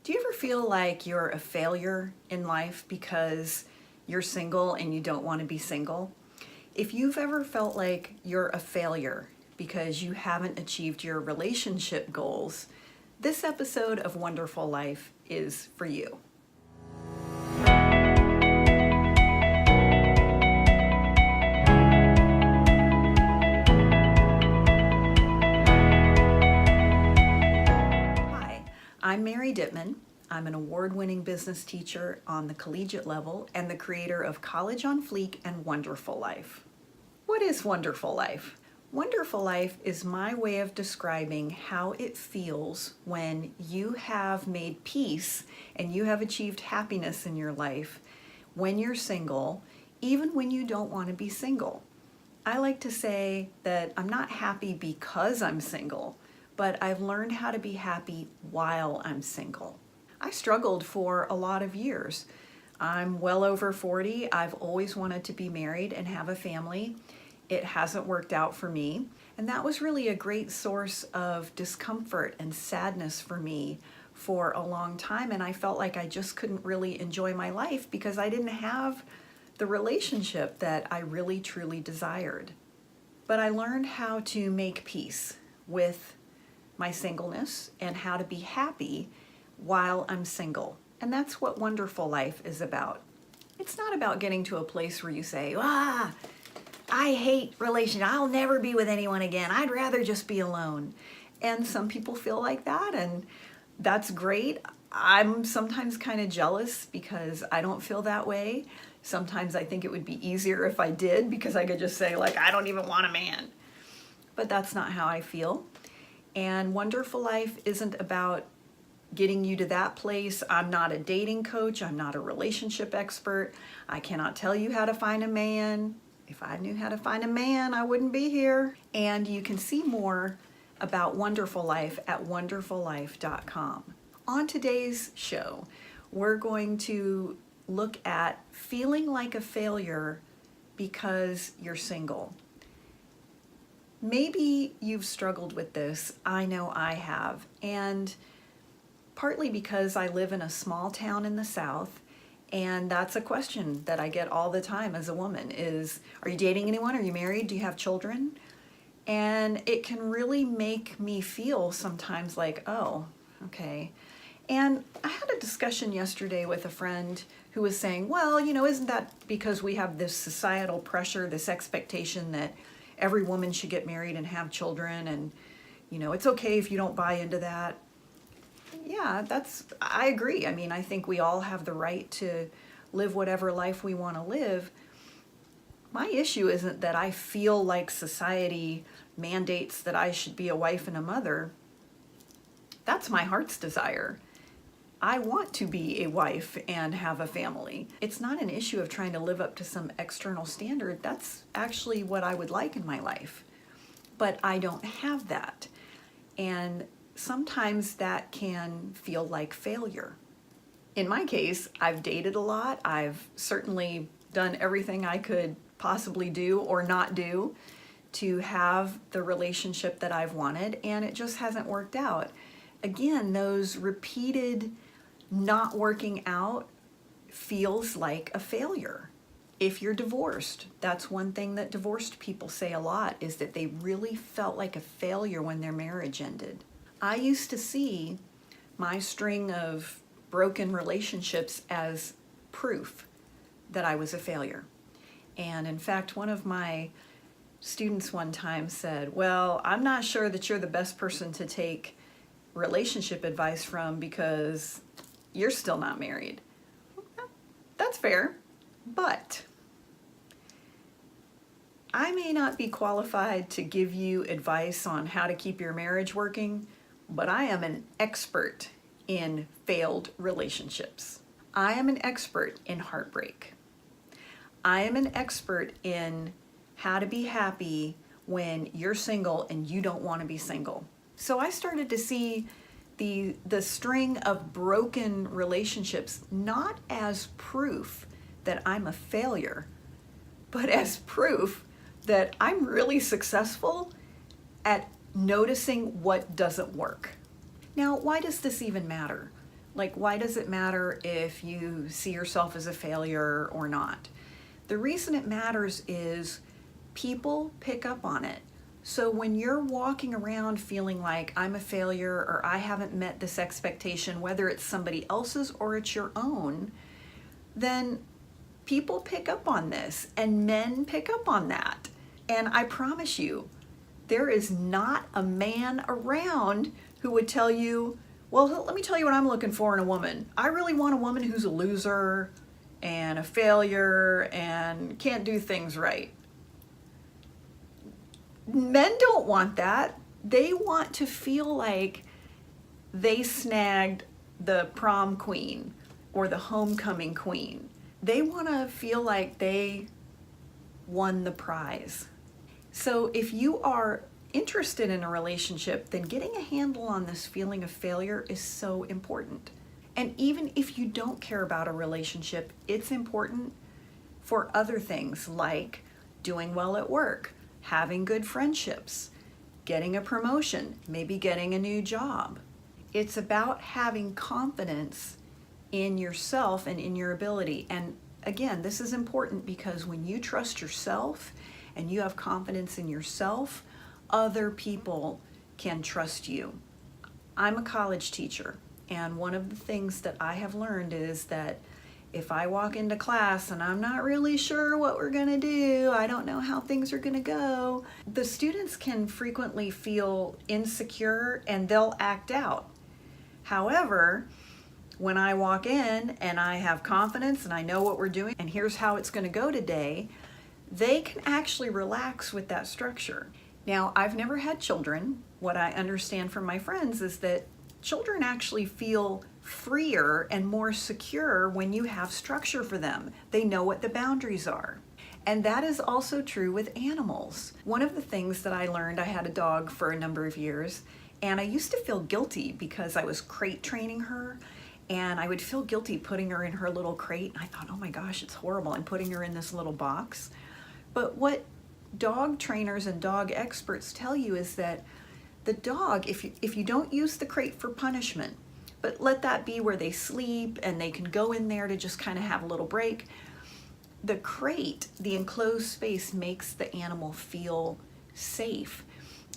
Do you ever feel like you're a failure in life because you're single and you don't want to be single? If you've ever felt like you're a failure because you haven't achieved your relationship goals, this episode of One-Derful Life is for you. I'm Mary Dittman. I'm an award-winning business teacher on the collegiate level and the creator of College on Fleek and One-Derful Life. What is One-Derful Life? One-Derful Life is my way of describing how it feels when you have made peace and you have achieved happiness in your life when you're single, even when you don't want to be single. I like to say that I'm not happy because I'm single, but I've learned how to be happy while I'm single. I struggled for a lot of years. I'm well over 40. I've always wanted to be married and have a family. It hasn't worked out for me. And that was really a great source of discomfort and sadness for me for a long time. And I felt like I just couldn't really enjoy my life because I didn't have the relationship that I really truly desired. But I learned how to make peace with my singleness and how to be happy while I'm single. And that's what One-Derful Life is about. It's not about getting to a place where you say, I hate relationships. I'll never be with anyone again. I'd rather just be alone. And some people feel like that, and that's great. I'm sometimes kind of jealous because I don't feel that way. Sometimes I think it would be easier if I did because I could just say, I don't even want a man. But that's not how I feel. And One-Derful Life isn't about getting you to that place. I'm not a dating coach. I'm not a relationship expert. I cannot tell you how to find a man. If I knew how to find a man, I wouldn't be here. And you can see more about One-Derful Life at wonderfullife.com. On today's show, we're going to look at feeling like a failure because you're single. Maybe you've struggled with this. I know I have. And partly because I live in a small town in the South, and that's a question that I get all the time as a woman is, are you dating anyone? Are you married? Do you have children? And it can really make me feel sometimes like, oh, okay. And I had a discussion yesterday with a friend who was saying, well, isn't that because we have this societal pressure, this expectation that every woman should get married and have children, and it's okay if you don't buy into that. Yeah, I agree. I think we all have the right to live whatever life we want to live. My issue isn't that I feel like society mandates that I should be a wife and a mother. That's my heart's desire. I want to be a wife and have a family. It's not an issue of trying to live up to some external standard. That's actually what I would like in my life. But I don't have that. And sometimes that can feel like failure. In my case, I've dated a lot. I've certainly done everything I could possibly do or not do to have the relationship that I've wanted, and it just hasn't worked out. Again, those repeated not working out feels like a failure. If you're divorced, that's one thing that divorced people say a lot, is that they really felt like a failure when their marriage ended. I used to see my string of broken relationships as proof that I was a failure. And in fact, one of my students one time said, well, I'm not sure that you're the best person to take relationship advice from because you're still not married. That's fair, but I may not be qualified to give you advice on how to keep your marriage working, but I am an expert in failed relationships. I am an expert in heartbreak. I am an expert in how to be happy when you're single and you don't want to be single. So I started to see the string of broken relationships not as proof that I'm a failure, but as proof that I'm really successful at noticing what doesn't work. Now, why does this even matter? Like, why does it matter if you see yourself as a failure or not? The reason it matters is people pick up on it. So when you're walking around feeling like I'm a failure or I haven't met this expectation, whether it's somebody else's or it's your own, then people pick up on this and men pick up on that. And I promise you, there is not a man around who would tell you, well, let me tell you what I'm looking for in a woman. I really want a woman who's a loser and a failure and can't do things right. Men don't want that. They want to feel like they snagged the prom queen or the homecoming queen. They want to feel like they won the prize. So if you are interested in a relationship, then getting a handle on this feeling of failure is so important. And even if you don't care about a relationship, it's important for other things like doing well at work, having good friendships, getting a promotion, maybe getting a new job. It's about having confidence in yourself and in your ability. And again, this is important because when you trust yourself and you have confidence in yourself, other people can trust you. I'm a college teacher, and one of the things that I have learned is that if I walk into class and I'm not really sure what we're going to do, I don't know how things are going to go, the students can frequently feel insecure and they'll act out. However, when I walk in and I have confidence and I know what we're doing and here's how it's going to go today, they can actually relax with that structure. Now, I've never had children. What I understand from my friends is that children actually feel freer and more secure when you have structure for them. They know what the boundaries are. And that is also true with animals. One of the things that I learned, I had a dog for a number of years, and I used to feel guilty because I was crate training her, and I would feel guilty putting her in her little crate. And I thought, oh my gosh, it's horrible. I'm putting her in this little box. But what dog trainers and dog experts tell you is that the dog, if you don't use the crate for punishment, but let that be where they sleep and they can go in there to just kind of have a little break, the crate, the enclosed space, makes the animal feel safe.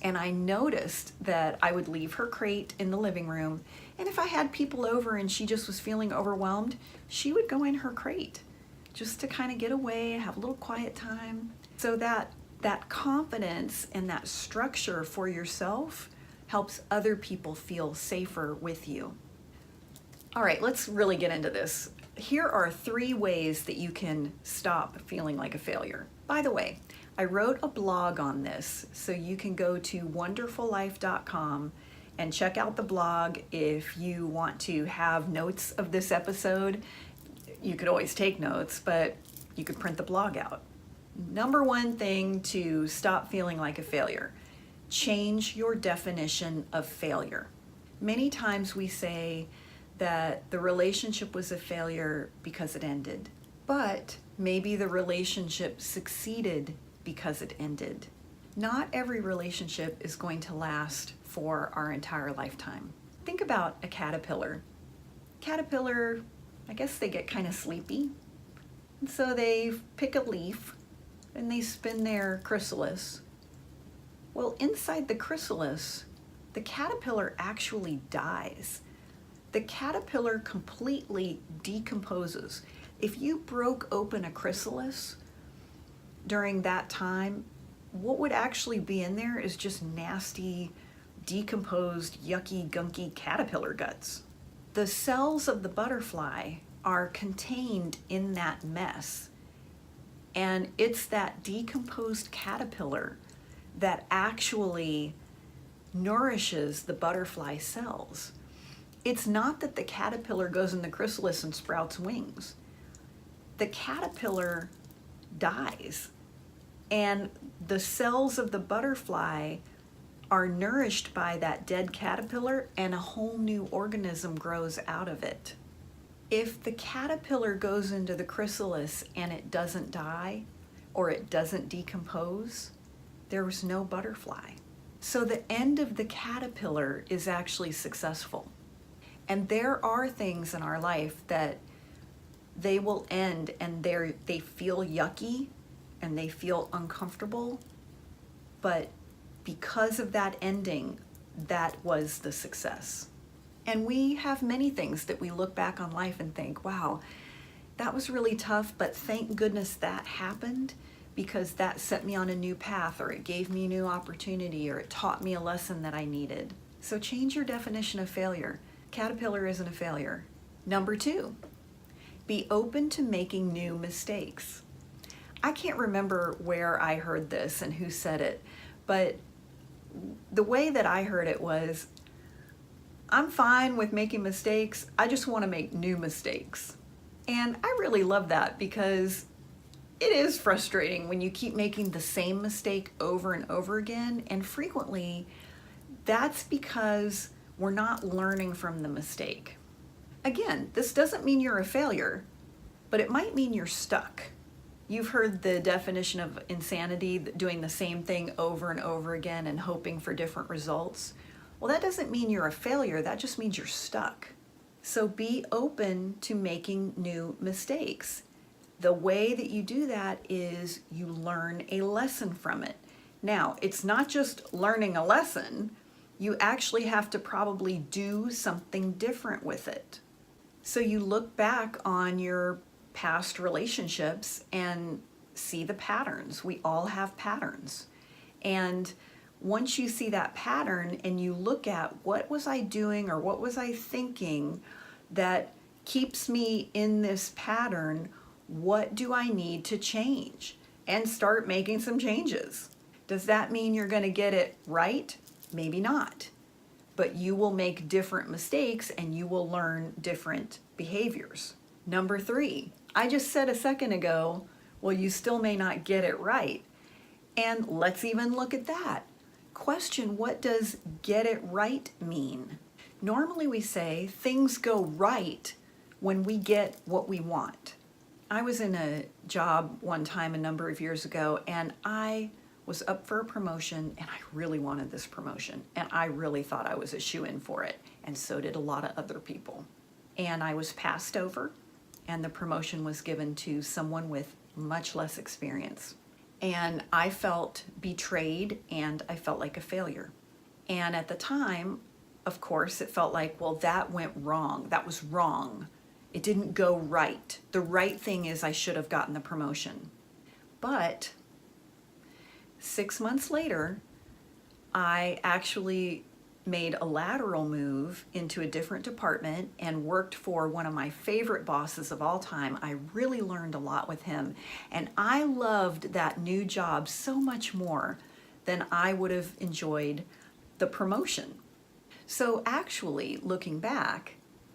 And I noticed that I would leave her crate in the living room, and if I had people over and she just was feeling overwhelmed, she would go in her crate just to kind of get away, have a little quiet time. So that confidence and that structure for yourself helps other people feel safer with you. All right, let's really get into this. Here are 3 ways that you can stop feeling like a failure. By the way, I wrote a blog on this, so you can go to wonderfullife.com and check out the blog. If you want to have notes of this episode, you could always take notes, but you could print the blog out. Number 1 thing to stop feeling like a failure: change your definition of failure. Many times we say that the relationship was a failure because it ended, but maybe the relationship succeeded because it ended. Not every relationship is going to last for our entire lifetime. Think about a caterpillar. Caterpillar, I guess they get kind of sleepy, and so they pick a leaf and they spin their chrysalis. Well, inside the chrysalis, the caterpillar actually dies. The caterpillar completely decomposes. If you broke open a chrysalis during that time, what would actually be in there is just nasty, decomposed, yucky, gunky caterpillar guts. The cells of the butterfly are contained in that mess. And it's that decomposed caterpillar that actually nourishes the butterfly cells. It's not that the caterpillar goes in the chrysalis and sprouts wings. The caterpillar dies, and the cells of the butterfly are nourished by that dead caterpillar, and a whole new organism grows out of it. If the caterpillar goes into the chrysalis and it doesn't die or it doesn't decompose, there was no butterfly. So the end of the caterpillar is actually successful. And there are things in our life that they will end and they feel yucky and they feel uncomfortable, but because of that ending, that was the success. And we have many things that we look back on life and think, wow, that was really tough, but thank goodness that happened, because that set me on a new path, or it gave me a new opportunity, or it taught me a lesson that I needed. So change your definition of failure. Caterpillar isn't a failure. Number 2, be open to making new mistakes. I can't remember where I heard this and who said it, but the way that I heard it was, I'm fine with making mistakes, I just want to make new mistakes. And I really love that, because it is frustrating when you keep making the same mistake over and over again, and frequently that's because we're not learning from the mistake. Again, this doesn't mean you're a failure, but it might mean you're stuck. You've heard the definition of insanity, doing the same thing over and over again and hoping for different results. Well, that doesn't mean you're a failure, that just means you're stuck. So be open to making new mistakes. The way that you do that is you learn a lesson from it. Now, it's not just learning a lesson, you actually have to probably do something different with it. So you look back on your past relationships and see the patterns. We all have patterns. And once you see that pattern and you look at, what was I doing or what was I thinking that keeps me in this pattern, what do I need to change? And start making some changes. Does that mean you're going to get it right? Maybe not. But you will make different mistakes and you will learn different behaviors. Number 3, I just said a second ago, well, you still may not get it right. And let's even look at that. Question, what does get it right mean? Normally we say things go right when we get what we want. I was in a job one time a number of years ago, and I was up for a promotion, and I really wanted this promotion, and I really thought I was a shoo-in for it, and so did a lot of other people. And I was passed over, and the promotion was given to someone with much less experience. And I felt betrayed, and I felt like a failure. And at the time, of course, it felt like, well, that went wrong. That was wrong. It didn't go right. The right thing is I should have gotten the promotion. But 6 months later, I actually made a lateral move into a different department and worked for one of my favorite bosses of all time. I really learned a lot with him, and I loved that new job so much more than I would have enjoyed the promotion. So actually, looking back,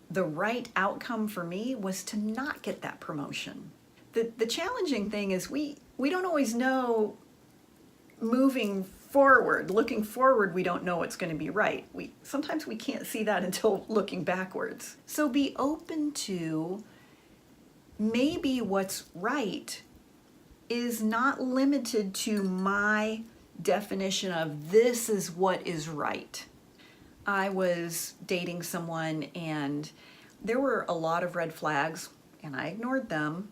the right outcome for me was to not get that promotion. The challenging thing is we don't always know moving forward. Looking forward, we don't know what's going to be right. Sometimes we can't see that until looking backwards. So be open to maybe what's right is not limited to my definition of this is what is right. I was dating someone and there were a lot of red flags and I ignored them.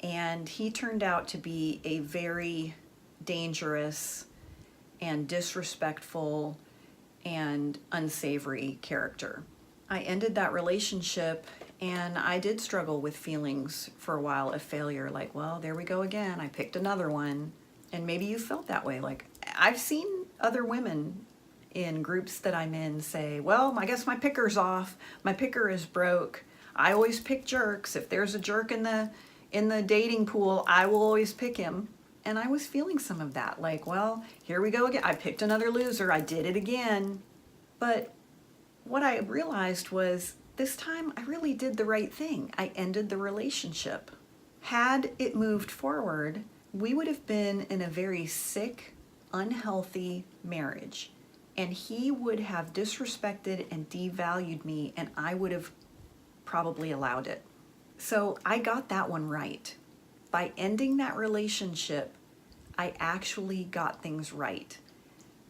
And he turned out to be a very dangerous and disrespectful and unsavory character. I ended that relationship and I did struggle with feelings for a while of failure, like, well, there we go again, I picked another one. And maybe you felt that way. Like, I've seen other women in groups that I'm in say, well, I guess my picker's off, my picker is broke, I always pick jerks. If there's a jerk in the dating pool, I will always pick him. And I was feeling some of that, like, well, here we go again. I picked another loser. I did it again. But what I realized was this time I really did the right thing. I ended the relationship. Had it moved forward, we would have been in a very sick, unhealthy marriage. And he would have disrespected and devalued me, and I would have probably allowed it. So I got that one right. By ending that relationship, I actually got things right.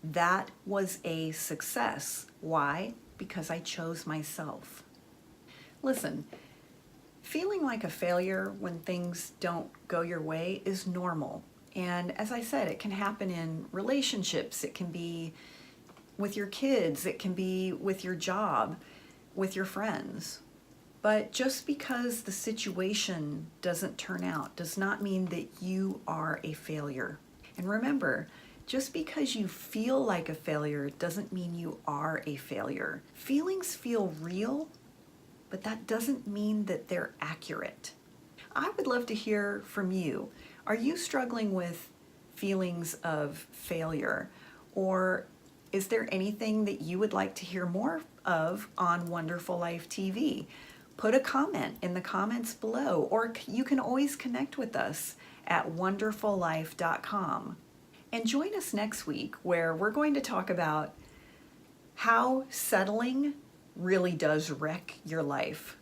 That was a success. Why? because I chose myself. Listen, feeling like a failure when things don't go your way is normal. And as I said, it can happen in relationships, it can be with your kids, it can be with your job, with your friends. But just because the situation doesn't turn out does not mean that you are a failure. And remember, just because you feel like a failure doesn't mean you are a failure. Feelings feel real, but that doesn't mean that they're accurate. I would love to hear from you. Are you struggling with feelings of failure? Or is there anything that you would like to hear more of on One-Derful Life TV? Put a comment in the comments below, or you can always connect with us at wonderfullife.com. And join us next week where we're going to talk about how settling really does wreck your life.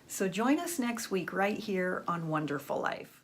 So join us next week right here on One-Derful Life.